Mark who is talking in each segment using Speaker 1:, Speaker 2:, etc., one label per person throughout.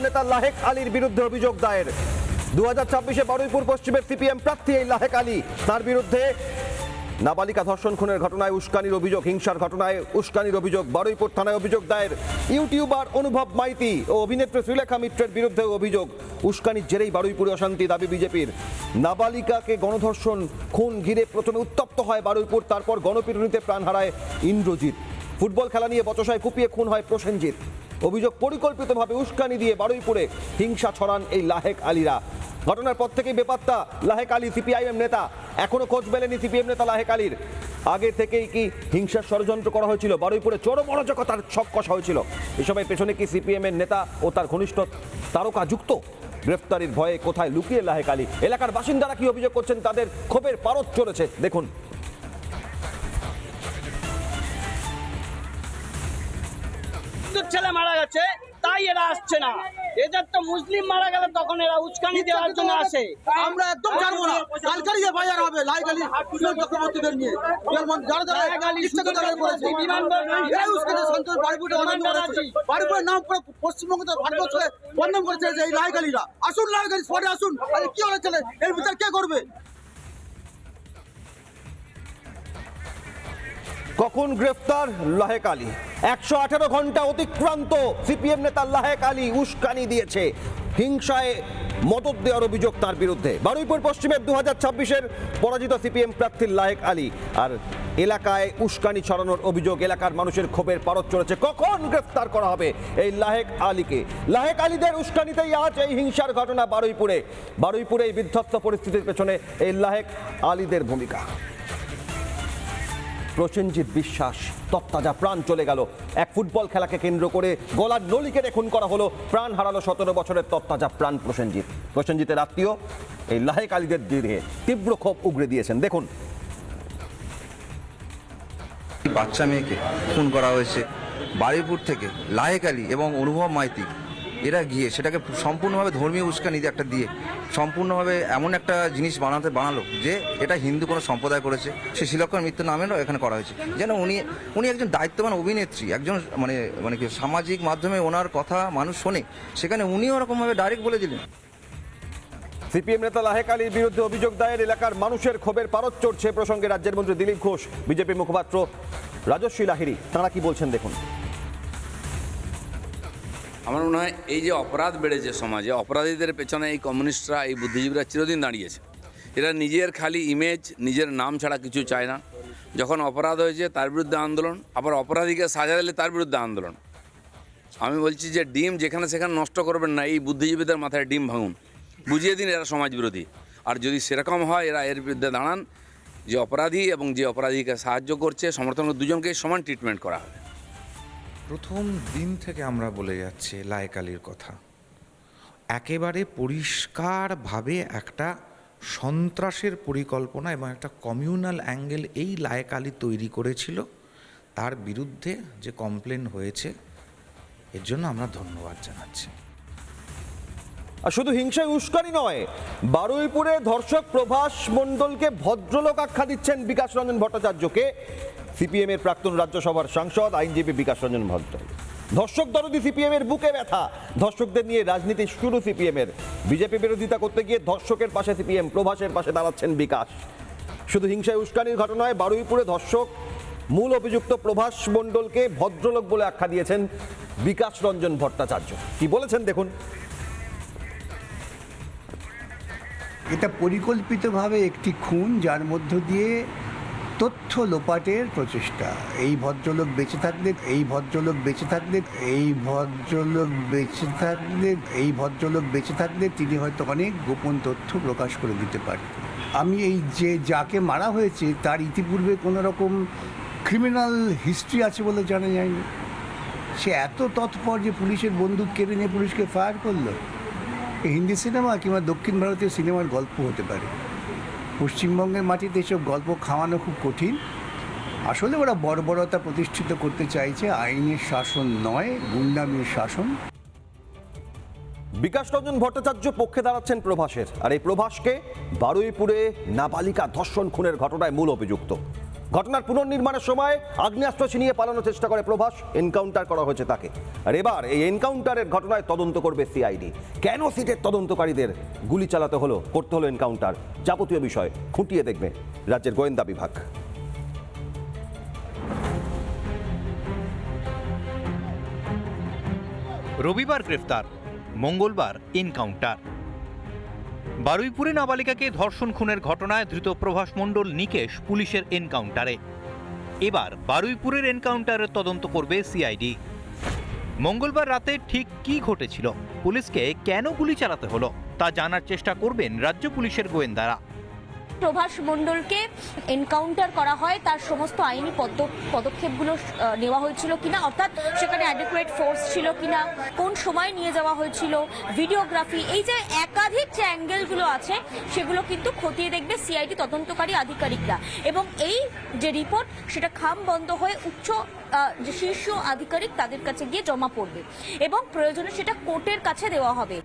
Speaker 1: নেতা লাহেক আলীর বিরুদ্ধে অভিযোগ দায়ের। 2026-এ বারুইপুর পশ্চিমের সিপিএম প্রার্থী এই লাহেক আলী, তার বিরুদ্ধে নাবালিকা ধর্ষণ খুনের ঘটনায় উস্কানির অভিযোগ, হিংসার ঘটনায় উস্কানির অভিযোগ, বারুইপুর থানায় অভিযোগ দায়ের। ইউটিউবার অনুভব মাইতি ও অভিনেত্রী শ্রীলেখা মিত্রের বিরুদ্ধে অভিযোগ। উস্কানির জেরেই বারুইপুরে অশান্তি, দাবি বিজেপির। নাবালিকাকে গণধর্ষণ খুন ঘিরে প্রথমে উত্তপ্ত হয় বারুইপুর, তারপর গণপিটুনিতে প্রাণ হারায় ইন্দ্রজিৎ। ফুটবল খেলা নিয়ে বচসায় কুপিয়ে খুন হয় প্রসেনজিৎ। অভিযোগ, পরিকল্পিতভাবে উস্কানি দিয়ে বারুইপুরে হিংসা ছড়ান এই লাহেক আলীরা। ঘটনার পর থেকেই বেপাত্তা লাহেক আলী, সিপিআইএম নেতা। এখনো খোঁজ মেলেনি সিপিএম নেতা লাহেক আলীর। আগে থেকেই কি হিংসার ষড়যন্ত্র করা হয়েছিল? বারুইপুরে চরম অরাজকতার ছক কষা হয়েছিল। এসবের পেছনে কি সিপিএমের নেতা ও তার ঘনিষ্ঠ তারকা যুক্ত? গ্রেফতারির ভয়ে কোথায় লুকিয়ে লাহেক আলী? এলাকার বাসিন্দারা কি অভিযোগ করছেন? তাদের ক্ষোভের পারদ চলেছে, দেখুন।
Speaker 2: ছেলে মারা গেছে তাই এরা আসছে না। এদের তো মুসলিম মারা গেলে তখন এরা উস্কানি দেওয়ার জন্য আসে।
Speaker 3: আমরা একদম জানবো না। কালকারি বাজার হবে লাইগালি চক্রবর্তীদের নিয়ে, যারা যারা ইচ্ছাকৃতভাবে করেছে এরাই উস্কানি সন্তোষ বারুইপুরে অনন্য করেছে। বারুইপুরের নাম পুরো পশ্চিমবঙ্গ তো ভারতবর্ষে বদনাম করেছে যে এই লাইগালিরা। আসুন লাইগালি স্পটে আসুন। আরে কি হয়েছে? এর বিচার কে করবে?
Speaker 1: কখন গ্রেফতার লাহেক আলী? 118 ঘন্টা অতিক্রান্ত। সিপিএম নেতা লাহেক আলী উস্কানি দিয়েছে, হিংসায় মদত দেওয়ার অভিযোগ তার বিরুদ্ধে। বারুইপুর পশ্চিমের 2026-এর পরাজিত সিপিএম প্রার্থী লাহেক আলী, আর এলাকায় উস্কানি ছড়ানোর অভিযোগ। এলাকার মানুষের ক্ষোভের পারদ চলেছে। কখন গ্রেফতার করা হবে এই লাহেক আলীকে? লাহেক আলীদের উস্কানিতেই আজ এই হিংসার ঘটনা বারুইপুরে। বারুইপুরে এই বিধ্বস্ত পরিস্থিতির পেছনে এই লাহেক আলীদের ভূমিকা। প্রসেনজিৎ বিশ্বাস, তত্তাজা প্রাণ চলে গেল। এক ফুটবল খেলাকে কেন্দ্র করে গলার নলি কেটে খুন করা হলো। প্রাণ হারালো 17 বছরের তত্তাজা প্রাণ প্রসেনজিৎ। প্রসেনজিতের আত্মীয় এই লাহেক আলীদের দিকে তীব্র ক্ষোভ উগরে দিয়েছেন, দেখুন।
Speaker 4: বাচ্চা মেয়েকে খুন করা হয়েছে বারুইপুর থেকে লাহেক আলী এবং অনুভব মাইতি, এরা গিয়ে সেটাকে সম্পূর্ণভাবে ধর্মীয় উস্কানি একটা দিয়ে সম্পূর্ণভাবে এমন একটা জিনিস বানালো যে এটা হিন্দু কোনো সম্প্রদায় করেছে। সে শ্রীলক্ষার মৃত্যু নামেরও এখানে করা হয়েছে। যেন উনি একজন দায়িত্ববান অভিনেত্রী, একজন মানে কি সামাজিক মাধ্যমে ওনার কথা মানুষ শোনে, সেখানে উনিও ওরকমভাবে ডাইরেক্ট বলে দিলেন।
Speaker 1: সিপিএম নেতা লাহেক আলীর বিরুদ্ধে অভিযোগ দায়ের। এলাকার মানুষের ক্ষোভের পারদ চড়ছে। প্রসঙ্গে রাজ্যের মন্ত্রী দিলীপ ঘোষ, বিজেপি মুখপাত্র রাজস্বী লাহিড়ী, তাঁরা কি বলছেন দেখুন।
Speaker 5: আমার মনে হয় এই যে অপরাধ বেড়েছে সমাজে, অপরাধীদের পেছনে এই কমিউনিস্টরা, এই বুদ্ধিজীবীরা চিরদিন দাঁড়িয়েছে। এরা নিজের খালি ইমেজ, নিজের নাম ছাড়া কিছু চায় না। যখন অপরাধ হয়েছে তার বিরুদ্ধে আন্দোলন, আবার অপরাধীকে সাজা দিলে তার বিরুদ্ধে আন্দোলন। আমি বলছি যে ডিম যেখানে সেখানে নষ্ট করবেন না। এই বুদ্ধিজীবীদের মাথায় ডিম ভাঙুন, বুঝিয়ে দিন এরা সমাজ বিরোধী। আর যদি সেরকম হয় এরা এর বিরুদ্ধে দাঁড়ান, যে অপরাধী এবং যে অপরাধীকে সাহায্য করছে, সমর্থন, দুজনকেই সমান ট্রিটমেন্ট করা হবে।
Speaker 6: প্রথম দিন থেকে আমরা বলে যাচ্ছি লাহেক আলীর কথা। একেবারে পরিষ্কারভাবে একটা সন্ত্রাসের পরিকল্পনা এবং একটা কমিউনাল অ্যাঙ্গেল এই লাহেক আলী তৈরি করেছিল। তার বিরুদ্ধে যে কমপ্লেন হয়েছে, এর জন্য আমরা ধন্যবাদ জানাচ্ছি।
Speaker 1: আর শুধু হিংসায় উস্কানি নয়, বারুইপুরে ধর্ষক প্রভাস মণ্ডলকে ভদ্রলোক আখ্যা দিচ্ছেন বিকাশ রঞ্জন ভট্টাচার্যকে। সিপিএম এর প্রাক্তন রাজ্যসভার সাংসদ, আইনজীবী বিকাশ রঞ্জন ভট্টাচার্য। ধর্ষক দরদি সিপিএম এর বুকে ব্যথা। ধর্ষকদের নিয়ে রাজনীতি শুরু সিপিএম এর। বিজেপি বিরোধিতা করতে গিয়ে ধর্ষকের পাশে সিপিএম, প্রভাসের পাশে দাঁড়াচ্ছেন বিকাশ। শুধু হিংসায় উস্কানির ঘটনায় বারুইপুরে ধর্ষক মূল অভিযুক্ত প্রভাস মণ্ডলকে ভদ্রলোক বলে আখ্যা দিয়েছেন বিকাশ রঞ্জন ভট্টাচার্য। কি বলেছেন দেখুন।
Speaker 7: এটা পরিকল্পিতভাবে একটি খুন, যার মধ্য দিয়ে তথ্য লোপাটের প্রচেষ্টা। এই ভদ্রলোক বেঁচে থাকলে, এই ভদ্রলোক বেঁচে থাকলে, এই ভদ্রলোক বেঁচে থাকলে, এই ভদ্রলোক বেঁচে থাকলে তিনি হয়তো অনেক গোপন তথ্য প্রকাশ করে দিতে পারতেন। আমি এই যে যাকে মারা হয়েছে তার ইতিপূর্বে কোনো রকম ক্রিমিনাল হিস্ট্রি আছে বলে জানা যায়নি। সে এত তৎপর যে পুলিশের বন্দুক কেড়ে নিয়ে পুলিশকে ফায়ার করলো। হিন্দি সিনেমা কিংবা দক্ষিণ ভারতীয় সিনেমার গল্প হতে পারে। পশ্চিমবঙ্গের মাটিতে এসব গল্প খাওয়ানো খুব কঠিন। আসলে ওরা বর্বরতা প্রতিষ্ঠিত করতে চাইছে, আইনের শাসন নয়, গুন্ডামির শাসন।
Speaker 1: বিকাশ রঞ্জন ভট্টাচার্য পক্ষে দাঁড়াচ্ছেন প্রভাসের। আর এই প্রভাসকে বারুইপুরে নাবালিকা ধর্ষণ খুনের ঘটনায় মূল অভিযুক্ত। ঘটনার পুনর্নির্মাণের সময় আগ্নেয়াস্ত্র ছিনিয়ে পালানোর চেষ্টা করে প্রভাস, এনকাউন্টার করা হয়েছে তাকে। আর এবার এই এনকাউন্টারের ঘটনায় তদন্ত করবে সিআইডি। কেন সিটের তদন্তকারীদের গুলি চালাতে হলো, করতে হলো এনকাউন্টার, যাবতীয় বিষয় খুঁটিয়ে দেখবে রাজ্যের গোয়েন্দা বিভাগ।
Speaker 8: রবিবার গ্রেফতার, মঙ্গলবার এনকাউন্টার। বারুইপুরে নাবালিকাকে ধর্ষণ খুনের ঘটনায় ধৃত প্রভাস মণ্ডল নিকেশ পুলিশের এনকাউন্টারে। এবার বারুইপুরের এনকাউন্টারের তদন্ত করবে সিআইডি। মঙ্গলবার রাতে ঠিক কি ঘটেছিল, পুলিশকে কেন গুলি চালাতে হলো, তা জানার চেষ্টা করবেন রাজ্য পুলিশের গোয়েন্দারা।
Speaker 9: প্রভাস মণ্ডলকে এনকাউন্টার করা হয়, তার সমস্ত আইনি পদক্ষেপগুলো নেওয়া হয়েছিল কিনা, অর্থাৎ সেখানে অ্যাডিকুয়েট ফোর্স ছিল কিনা, কোন সময় নিয়ে যাওয়া হয়েছিল, ভিডিওগ্রাফি, এই যে একাধিক যে অ্যাঙ্গেলগুলো আছে সেগুলো কিন্তু খতিয়ে দেখবে সিআইডি তদন্তকারী আধিকারিকরা। এবং এই যে রিপোর্ট সেটা খাম বন্ধ হয়ে যে শীর্ষ আধিকারিক তাদের কাছে গিয়ে জমা পড়বে এবং প্রয়োজনে সেটা কোর্টের কাছে দেওয়া হবে।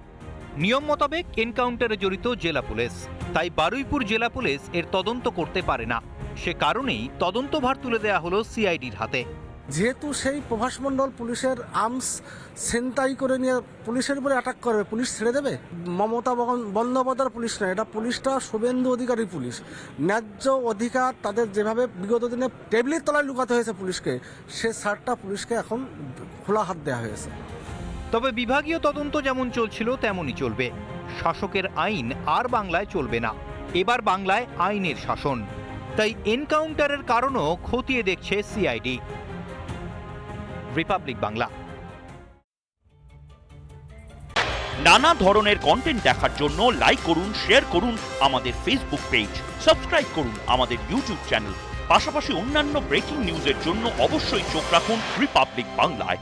Speaker 8: নিয়ম মোতাবেক এনকাউন্টারে জড়িত জেলা পুলিশ, তাই বারুইপুর জেলা পুলিশ এর তদন্ত করতে পারে না। সে কারণেই তদন্তভার তুলে দেওয়া হলো সিআইডির হাতে।
Speaker 10: যেহেতু সেই প্রভাস মণ্ডল পুলিশের আর্মস ছিনতাই করে নিয়ে পুলিশের উপরে অ্যাটাক করবে, পুলিশ ছেড়ে দেবে? মমতা বন্দ্যোপাধ্যায়ের পুলিশ নয়, এটা পুলিশটা শুভেন্দু অধিকারীর পুলিশ। ন্যায্য অধিকার তাদের যেভাবে বিগত দিনে টেবিলের তলায় লুকাতে হয়েছে পুলিশকে, সে সারটা পুলিশকে এখন খোলা হাত দেওয়া হয়েছে।
Speaker 8: তবে বিভাগীয় তদন্ত যেমন চলছিল তেমনই চলবে। শাসকের আইন আর বাংলায় চলবে না, এবার বাংলায় আইনের শাসন। তাই এনকাউন্টারের কারণও খতিয়ে দেখছে সিআইডি। রিপাবলিক বাংলা।
Speaker 11: নানা ধরনের কন্টেন্ট দেখার জন্য লাইক করুন, শেয়ার করুন আমাদের ফেসবুক পেজ, সাবস্ক্রাইব করুন আমাদের ইউটিউব চ্যানেল। পাশাপাশি অন্যান্য ব্রেকিং নিউজের জন্য অবশ্যই চোখ রাখুন রিপাবলিক বাংলায়।